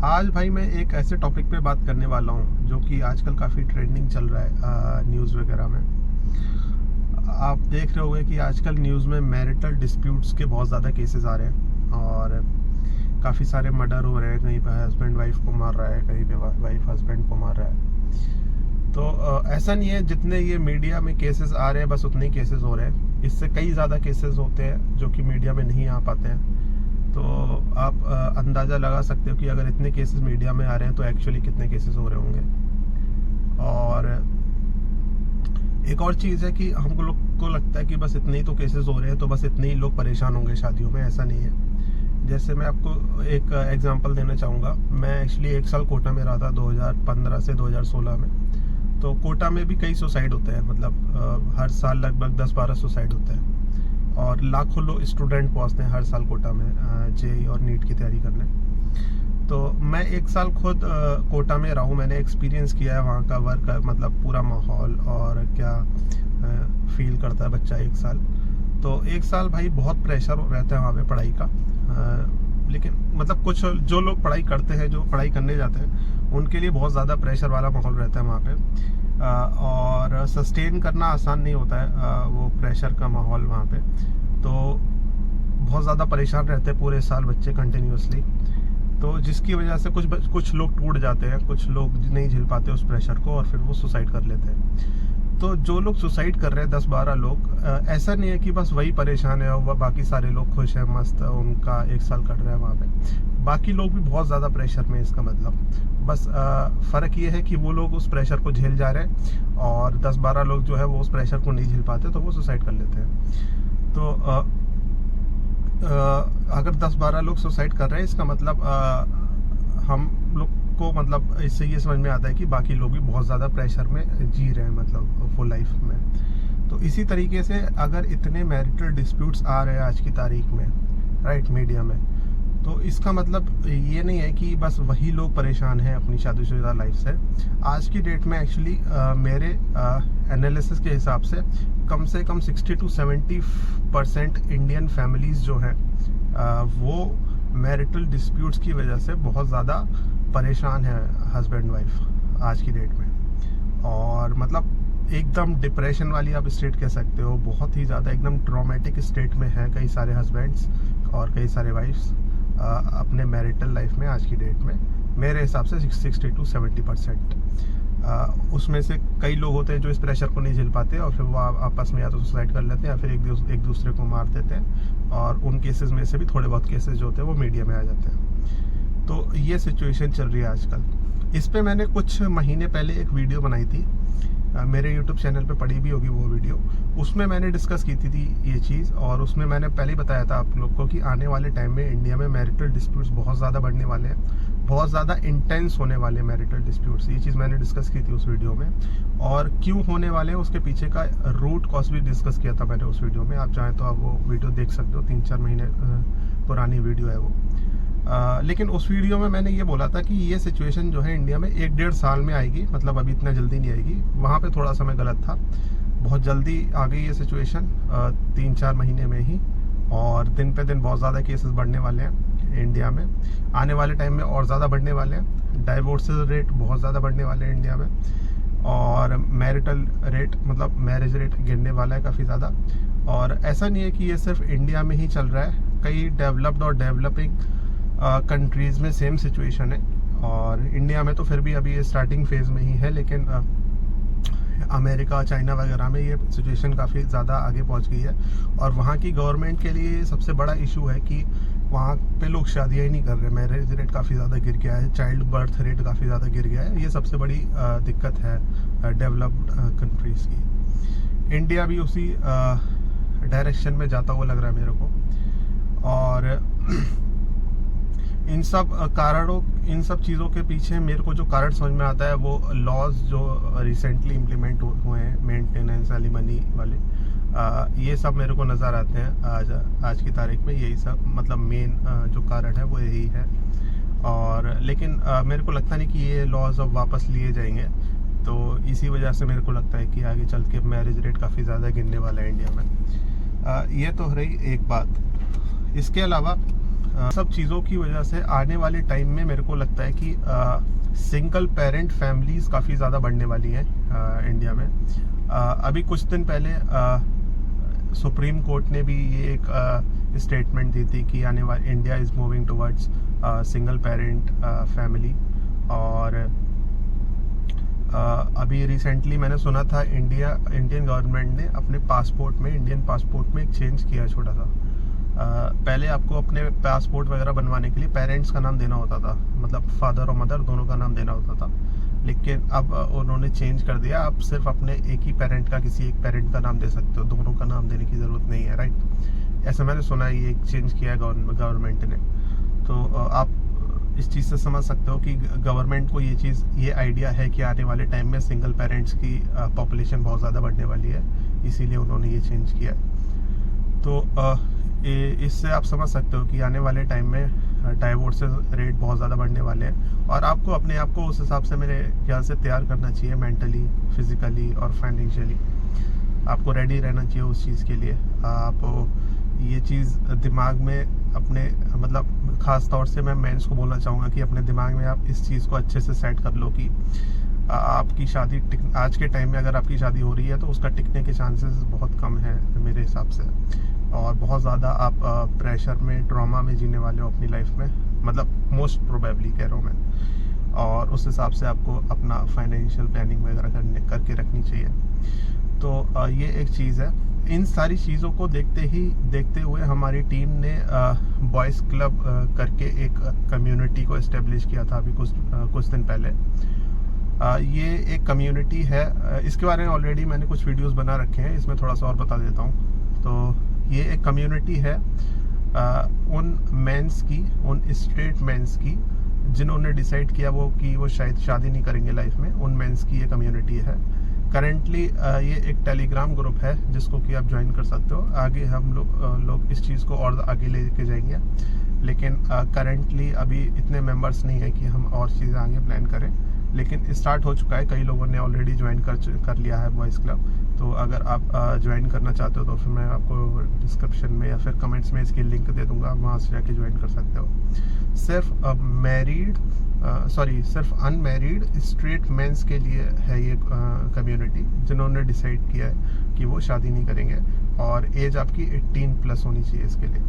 आज भाई मैं एक ऐसे टॉपिक पे बात करने वाला हूँ जो कि आजकल काफ़ी ट्रेंडिंग चल रहा है न्यूज़ वगैरह में। आप देख रहे होंगे कि आजकल न्यूज़ में मैरिटल डिस्प्यूट्स के बहुत ज़्यादा केसेस आ रहे हैं और काफ़ी सारे मर्डर हो रहे हैं। कहीं पे हस्बैंड वाइफ को मार रहा है, कहीं पे वाइफ हस्बैंड को मार रहा है। तो ऐसा नहीं है, जितने ये मीडिया में केसेस आ रहे हैं बस उतने ही केसेस हो रहे हैं। इससे कई ज़्यादा केसेस होते हैं जो कि मीडिया में नहीं आ पाते हैं। तो आप अंदाज़ा लगा सकते हो कि अगर इतने केसेस मीडिया में आ रहे हैं तो एक्चुअली कितने केसेस हो रहे होंगे। और एक और चीज़ है कि हमको लोग को लगता है कि बस इतने ही तो केसेस हो रहे हैं तो बस इतने ही लोग परेशान होंगे शादियों में। ऐसा नहीं है। जैसे मैं आपको एक एग्जांपल देना चाहूँगा। मैं एक्चुअली 1 साल कोटा में रहा था 2015 से 2016 में। तो कोटा में भी कई सुसाइड होते हैं, मतलब हर साल लगभग 10-12 सुसाइड होते हैं और लाखों लोग स्टूडेंट पहुंचते हैं हर साल कोटा में जेईई और नीट की तैयारी करने। तो मैं 1 साल खुद कोटा में रहा हूँ। मैंने एक्सपीरियंस किया है वहाँ का वर्क, मतलब पूरा माहौल और क्या फील करता है बच्चा 1 साल। तो 1 साल भाई बहुत प्रेशर रहता है वहाँ पे पढ़ाई का। लेकिन मतलब कुछ जो लोग पढ़ाई करते हैं, जो पढ़ाई करने जाते हैं, उनके लिए बहुत ज़्यादा प्रेशर वाला माहौल रहता है वहाँ पे। और सस्टेन करना आसान नहीं होता है वो प्रेशर का माहौल वहाँ पे। तो बहुत ज़्यादा परेशान रहते हैं पूरे साल बच्चे कंटिन्यूसली। तो जिसकी वजह से कुछ लोग टूट जाते हैं, कुछ लोग नहीं झेल पाते उस प्रेशर को और फिर वो सुसाइड कर लेते हैं। तो जो लोग सुसाइड कर रहे हैं 10-12 लोग, ऐसा नहीं है कि बस वही परेशान है और बाकी सारे लोग खुश हैं, मस्त उनका 1 साल कट रहा है वहाँ पे। बाकी लोग भी बहुत ज़्यादा प्रेशर में। इसका मतलब बस फ़र्क ये है कि वो लोग उस प्रेशर को झेल जा रहे हैं और 10-12 लोग जो है वो उस प्रेशर को नहीं झेल पाते तो वो सुसाइड कर लेते हैं। तो अगर 10-12 लोग सुसाइड कर रहे हैं इसका मतलब हम लोग को मतलब इससे ये समझ में आता है कि बाकी लोग भी बहुत ज़्यादा प्रेशर में जी रहे हैं, मतलब फुल लाइफ में। तो इसी तरीके से अगर इतने मैरिटल डिस्प्यूट्स आ रहे हैं आज की तारीख में, राइट, मीडिया में, तो इसका मतलब ये नहीं है कि बस वही लोग परेशान हैं अपनी शादीशुदा लाइफ से। आज की डेट में एक्चुअली मेरे एनालिसिस के हिसाब से कम 60 to 70% इंडियन फैमिलीज़ जो हैं वो मैरिटल डिस्प्यूट्स की वजह से बहुत ज़्यादा परेशान है, हस्बैंड वाइफ आज की डेट में। और मतलब एकदम डिप्रेशन वाली आप स्टेट कह सकते हो, बहुत ही ज़्यादा एकदम ट्रॉमेटिक स्टेट में है कई सारे हस्बैंड्स और कई सारे वाइफ्स अपने मैरिटल लाइफ में आज की डेट में। मेरे हिसाब से 60 to 70%। उसमें से कई लोग होते हैं जो इस प्रेशर को नहीं झेल पाते और फिर वो आपस में या तो सुसाइड कर लेते हैं या फिर एक दूसरे को मार देते हैं। और उन केसेस में से भी थोड़े बहुत केसेस जो होते हैं वो मीडिया में आ जाते हैं। तो ये सिचुएशन चल रही है आजकल। इस पे मैंने कुछ महीने पहले एक वीडियो बनाई थी, मेरे यूट्यूब चैनल पे पड़ी भी होगी वो वीडियो। उसमें मैंने डिस्कस की थी ये चीज़ और उसमें मैंने पहले ही बताया था आप लोग को कि आने वाले टाइम में इंडिया में मैरिटल डिस्प्यूट्स बहुत ज़्यादा बढ़ने वाले हैं, बहुत ज़्यादा इंटेंस होने वाले हैं मैरिटल डिस्प्यूट्स। ये चीज़ मैंने डिस्कस की थी उस वीडियो में। और क्यों होने वाले हैं उसके पीछे का रूट कॉज भी डिस्कस किया था मैंने उस वीडियो में। आप चाहें तो आप वो वीडियो देख सकते हो, 3-4 महीने पुरानी वीडियो है वो। लेकिन उस वीडियो में मैंने ये बोला था कि ये सिचुएशन जो है इंडिया में 1-1.5 साल में आएगी, मतलब अभी इतना जल्दी नहीं आएगी। वहाँ पे थोड़ा सा मैं गलत था, बहुत जल्दी आ गई ये सिचुएशन 3-4 महीने में ही। और दिन पे दिन बहुत ज़्यादा केसेस बढ़ने वाले हैं इंडिया में, आने वाले टाइम में और ज़्यादा बढ़ने वाले हैं। डाइवोर्स रेट बहुत ज़्यादा बढ़ने वाले हैं इंडिया में और मैरिटल रेट, मतलब मैरिज रेट गिरने वाला है काफ़ी ज़्यादा। और ऐसा नहीं है कि ये सिर्फ इंडिया में ही चल रहा है, कई डेवलप्ड और डेवलपिंग कंट्रीज़ में सेम सिचुएशन है। और इंडिया में तो फिर भी अभी ये स्टार्टिंग फेज़ में ही है, लेकिन अमेरिका, चाइना वगैरह में ये सिचुएशन काफ़ी ज़्यादा आगे पहुंच गई है। और वहाँ की गवर्नमेंट के लिए सबसे बड़ा इशू है कि वहाँ पे लोग शादियाँ ही नहीं कर रहे, मैरिज रेट काफ़ी ज़्यादा गिर गया है, चाइल्ड बर्थ रेट काफ़ी ज़्यादा गिर गया है। ये सबसे बड़ी दिक्कत है डेवलप्ड कंट्रीज़ की। इंडिया भी उसी डायरेक्शन में जाता हुआ लग रहा है मेरे को। और इन सब चीज़ों के पीछे मेरे को जो कारण समझ में आता है वो लॉज जो रिसेंटली इम्प्लीमेंट हुए हैं, मेंटेनेंस एलिमनी वाले, ये सब मेरे को नज़र आते हैं आज की तारीख में। यही सब मतलब मेन जो कारण है वो यही है। और लेकिन मेरे को लगता नहीं कि ये लॉज अब वापस लिए जाएंगे। तो इसी वजह से मेरे को लगता है कि आगे चल के मैरिज रेट काफ़ी ज़्यादा गिरने वाला है इंडिया में। ये तो रही एक बात। इसके अलावा सब चीज़ों की वजह से आने वाले टाइम में मेरे को लगता है कि सिंगल पेरेंट फैमिलीज काफ़ी ज़्यादा बढ़ने वाली हैं इंडिया में। अभी कुछ दिन पहले सुप्रीम कोर्ट ने भी ये एक स्टेटमेंट दी थी कि आने वाले India is moving towards single parent family. और अभी रिसेंटली मैंने सुना था इंडियन गवर्नमेंट ने अपने पासपोर्ट में, इंडियन पासपोर्ट में एक चेंज किया छोटा सा। पहले आपको अपने पासपोर्ट वगैरह बनवाने के लिए पेरेंट्स का नाम देना होता था, मतलब फादर और मदर दोनों का नाम देना होता था। लेकिन अब उन्होंने चेंज कर दिया, आप सिर्फ अपने एक ही पेरेंट का, किसी एक पेरेंट का नाम दे सकते हो, दोनों का नाम देने की ज़रूरत नहीं है, राइट। ऐसा मैंने सुना है, ये एक चेंज किया है गवर्नमेंट ने। तो आप इस चीज़ से समझ सकते हो कि गवर्नमेंट को ये आइडिया है कि आने वाले टाइम में सिंगल पेरेंट्स की पॉपुलेशन बहुत ज़्यादा बढ़ने वाली है, इसीलिए उन्होंने ये चेंज किया है। तो इससे आप समझ सकते हो कि आने वाले टाइम में डाइवोर्सेस रेट बहुत ज़्यादा बढ़ने वाले हैं। और आपको अपने आप को उस हिसाब से मेरे ख्याल से तैयार करना चाहिए, मेंटली, फिजिकली और फाइनेंशियली। आपको रेडी रहना चाहिए उस चीज़ के लिए। आप ये चीज़ दिमाग में अपने, मतलब ख़ास तौर से मैं मेंस को बोलना चाहूँगा कि अपने दिमाग में आप इस चीज़ को अच्छे से सेट कर लो कि आपकी शादी आज के टाइम में अगर आपकी शादी हो रही है तो उसका टिकने के चांसेस बहुत कम हैं मेरे हिसाब से। और बहुत ज़्यादा आप प्रेशर में, ट्रॉमा में जीने वाले हो अपनी लाइफ में, मतलब मोस्ट प्रोबेबली कह रहा हूँ मैं। और उस हिसाब से आपको अपना फाइनेंशियल प्लानिंग वगैरह करके रखनी चाहिए। तो ये एक चीज़ है। इन सारी चीज़ों को देखते हुए हमारी टीम ने बॉयज़ क्लब करके एक कम्युनिटी को इस्टेब्लिश किया था अभी कुछ दिन पहले। ये एक कम्युनिटी है, इसके बारे में ऑलरेडी मैंने कुछ वीडियोस बना रखे हैं, इसमें थोड़ा सा और बता देता हूँ। तो ये एक कम्युनिटी है उन मेंस की, उन स्ट्रेट मेंस की जिन्होंने डिसाइड किया कि वो शायद शादी नहीं करेंगे लाइफ में, उन मेंस की ये कम्युनिटी है। करेंटली ये एक टेलीग्राम ग्रुप है जिसको कि आप ज्वाइन कर सकते हो। आगे हम लोग इस चीज़ को और आगे लेके जाएंगे, लेकिन करेंटली अभी इतने मेंबर्स नहीं है कि हम और चीज़ें आगे प्लान करें। लेकिन स्टार्ट हो चुका है, कई लोगों ने ऑलरेडी ज्वाइन कर लिया है बॉयज़ क्लब। तो अगर आप ज्वाइन करना चाहते हो तो फिर मैं आपको डिस्क्रिप्शन में या फिर कमेंट्स में इसकी लिंक दे दूंगा, वहाँ से जाके ज्वाइन कर सकते हो। सिर्फ अनमैरिड स्ट्रेट मेंस के लिए है ये कम्युनिटी, जिन्होंने डिसाइड किया है कि वो शादी नहीं करेंगे और एज आपकी 18 प्लस होनी चाहिए इसके लिए।